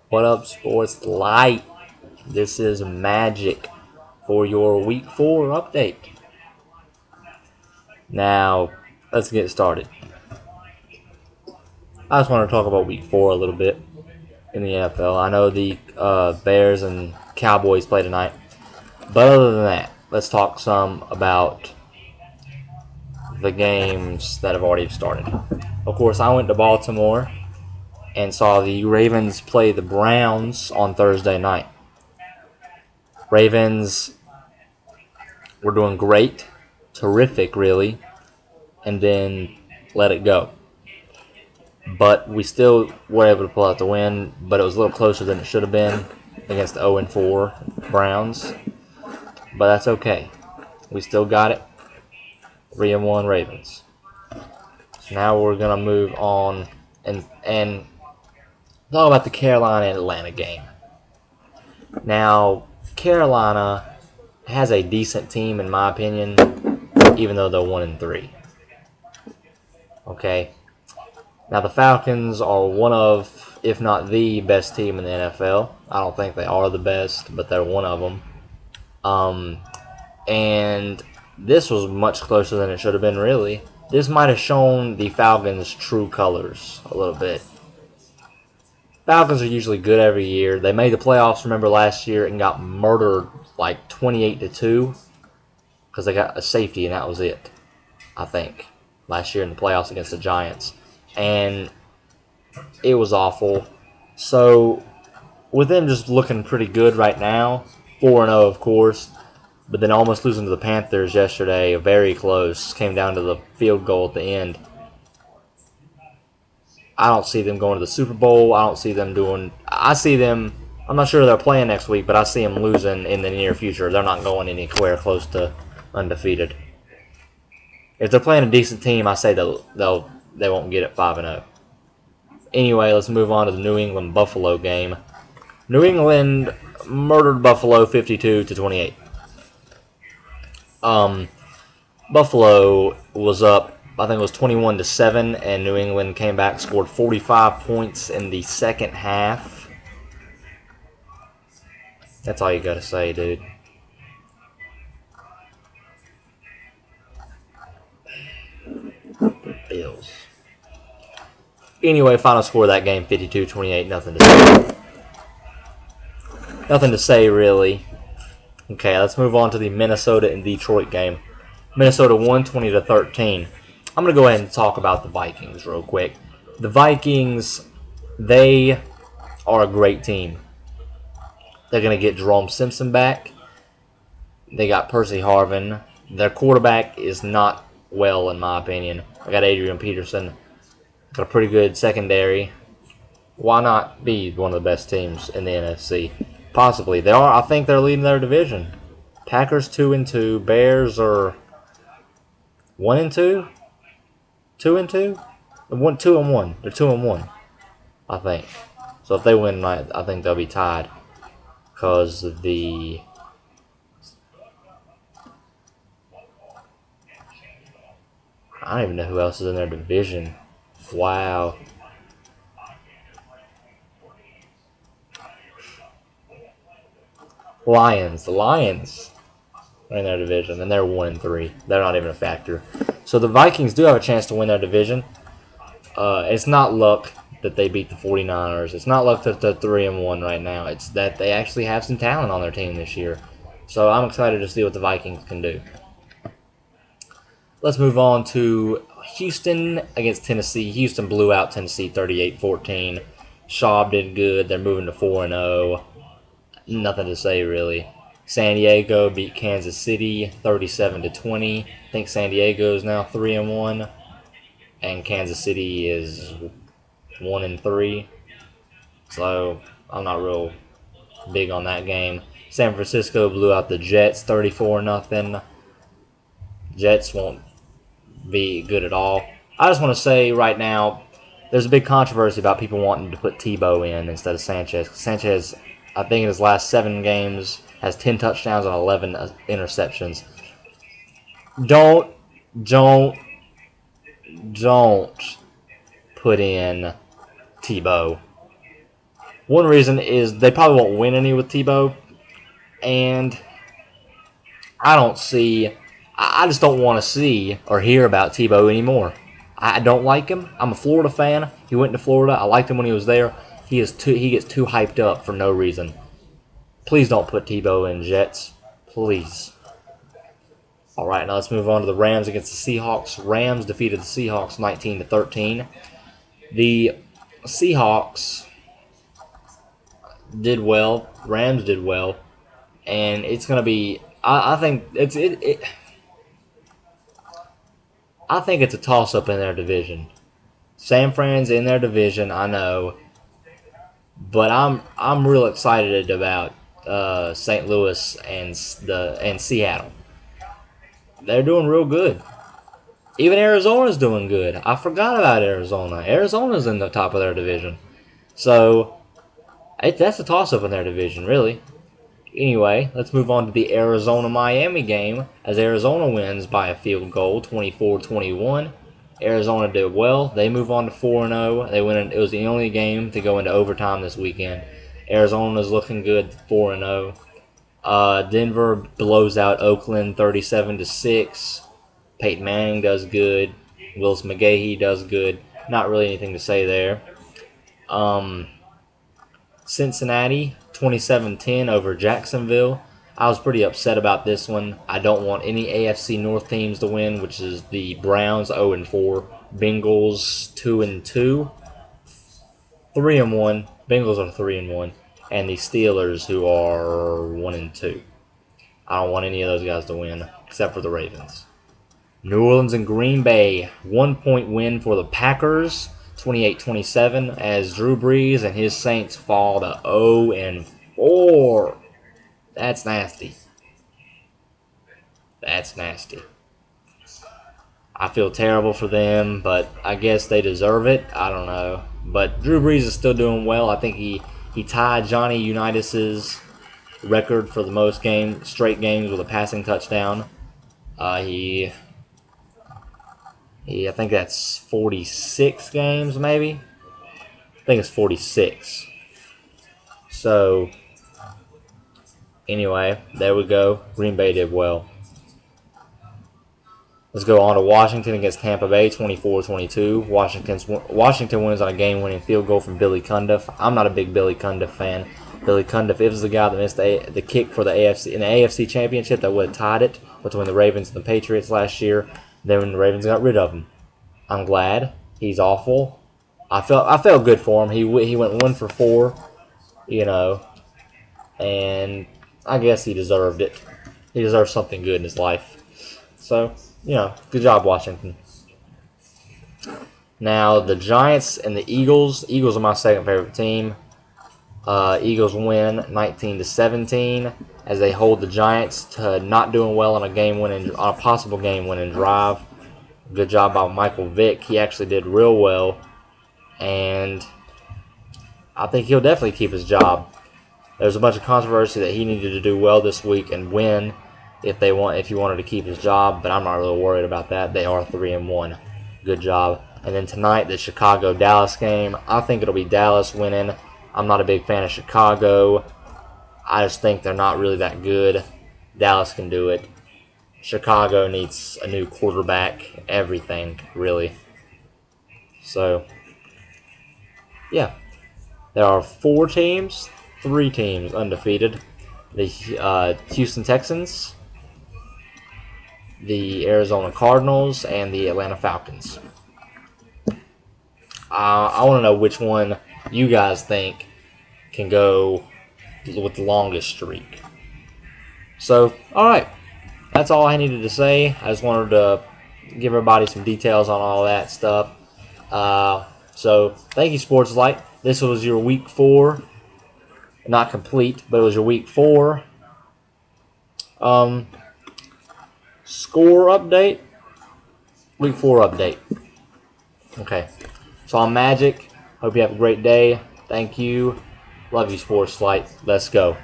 What up, Sports Light? This is Magic for your Week 4 update. Now, let's get started. I just want to talk about Week 4 a little bit in the NFL. I know the Bears and Cowboys play tonight, but other than that, let's talk some about the games that have already started. Of course, I went to Baltimore and saw the Ravens play the Browns on Thursday night. Ravens were doing great, terrific, really, and then let it go. But we still were able to pull out the win, but it was a little closer than it should have been against the 0-4 Browns. But that's okay. We still got it. 3-1 Ravens. So now we're going to move on and talk about the Carolina and Atlanta game. Now, Carolina has a decent team, in my opinion, even though they're 1-3. Okay? Now, the Falcons are one of, if not the best team in the NFL. I don't think they are the best, but they're one of them. And this was much closer than it should have been, really. This might have shown the Falcons' true colors a little bit. Falcons are usually good every year. They made the playoffs, remember, last year and got murdered like 28-2 because they got a safety and that was it, I think, last year in the playoffs against the Giants. And it was awful. So, with them just looking pretty good right now, 4-0 of course, but then almost losing to the Panthers yesterday, very close, came down to the field goal at the end. I don't see them going to the Super Bowl. I see them, I'm not sure they're playing next week, but I see them losing in the near future. They're not going anywhere close to undefeated. If they're playing a decent team, I say they won't get it 5-0. Anyway, let's move on to the New England Buffalo game. New England murdered Buffalo 52-28. Buffalo was up, I think it was 21-7, and New England came back, scored 45 points in the second half. That's all you gotta say, dude. Bills. Anyway, final score of that game, 52-28, nothing to say. Nothing to say, really. Okay, let's move on to the Minnesota and Detroit game. Minnesota won 20-13. I'm going to go ahead and talk about the Vikings real quick. The Vikings, they are a great team. They're going to get Jerome Simpson back. They got Percy Harvin. Their quarterback is not well, in my opinion. I got Adrian Peterson. Got a pretty good secondary. Why not be one of the best teams in the NFC? Possibly. They are. I think they're leading their division. Packers 2-2. Bears are 1-2. 2-2. 2-1. They're 2-1. I think. So if they win tonight, I think they'll be tied because of the. I don't even know who else is in their division. Wow. Lions. The Lions are in their division, and they're 1-3. They're not even a factor. So the Vikings do have a chance to win their division. It's not luck that they beat the 49ers. It's not luck that they're 3-1 right now. It's that they actually have some talent on their team this year. So I'm excited to see what the Vikings can do. Let's move on to Houston against Tennessee. Houston blew out Tennessee 38-14. Schaub did good. They're moving to 4-0. Nothing to say, really. San Diego beat Kansas City 37-20. I think San Diego is now 3-1, and Kansas City is 1-3. So I'm not real big on that game. San Francisco blew out the Jets 34-0. Jets won't be good at all. I just want to say right now, there's a big controversy about people wanting to put Tebow in instead of Sanchez. Sanchez, I think in his last 7 games, has 10 touchdowns and 11 interceptions. Don't put in Tebow. One reason is they probably won't win any with Tebow, and I don't see. I just don't want to see or hear about Tebow anymore. I don't like him. I'm a Florida fan. He went to Florida. I liked him when he was there. He gets too hyped up for no reason. Please don't put Tebow in Jets. Please. All right, now let's move on to the Rams against the Seahawks. Rams defeated the Seahawks 19-13. The Seahawks did well. Rams did well, and it's going to be. I think I think it's a toss-up in their division. San Fran's in their division, I know, but I'm real excited about St. Louis and Seattle. They're doing real good. Even Arizona's doing good. I forgot about Arizona. Arizona's in the top of their division, so that's a toss-up in their division, really. Anyway, let's move on to the Arizona-Miami game as Arizona wins by a field goal, 24-21. Arizona did well. They move on to 4-0. They win. It was the only game to go into overtime this weekend. Arizona's looking good, 4-0. Denver blows out Oakland 37-6. Peyton Manning does good. Willis McGahee does good. Not really anything to say there. Cincinnati 27-10 over Jacksonville. I was pretty upset about this one. I don't want any AFC North teams to win, which is the Browns 0-4, Bengals 2-2, 3-1. Bengals are 3-1, and the Steelers, who are 1-2. I don't want any of those guys to win, except for the Ravens. New Orleans and Green Bay, 1-point win for the Packers, 28-27, as Drew Brees and his Saints fall to 0-4. That's nasty. That's nasty. I feel terrible for them, but I guess they deserve it. I don't know. But Drew Brees is still doing well. I think he tied Johnny Unitas's record for the most straight games with a passing touchdown. I think that's 46 games, maybe. I think it's 46. So, anyway, there we go. Green Bay did well. Let's go on to Washington against Tampa Bay, 24-22. Washington wins on a game-winning field goal from Billy Cundiff. I'm not a big Billy Cundiff fan. Billy Cundiff is the guy that missed the kick for the AFC Championship that would have tied it between the Ravens and the Patriots last year. Then when the Ravens got rid of him, I'm glad. He's awful. I felt good for him. He went 1 for 4, and I guess he deserved it. He deserves something good in his life. So, good job, Washington. Now, the Giants and the Eagles. Eagles are my second favorite team. Eagles win 19-17 as they hold the Giants to not doing well on a possible game-winning drive. Good job by Michael Vick. He actually did real well, and I think he'll definitely keep his job. There's a bunch of controversy that he needed to do well this week and win if he wanted to keep his job, but I'm not really worried about that. They are 3-1. Good job. And then tonight, the Chicago-Dallas game. I think it'll be Dallas winning. I'm not a big fan of Chicago. I just think they're not really that good. Dallas can do it. Chicago needs a new quarterback, everything, really. So, yeah. There are 3 teams undefeated. The Houston Texans, the Arizona Cardinals, and the Atlanta Falcons. I want to know which one you guys think can go with the longest streak. So, alright. That's all I needed to say. I just wanted to give everybody some details on all that stuff. So, thank you, Sports Light. This was your Week 4. Not complete, but it was your Week 4. Score update. Week 4 update. Okay. So, I'm Magic. Hope you have a great day. Thank you. Love you, Sports Light. Let's go.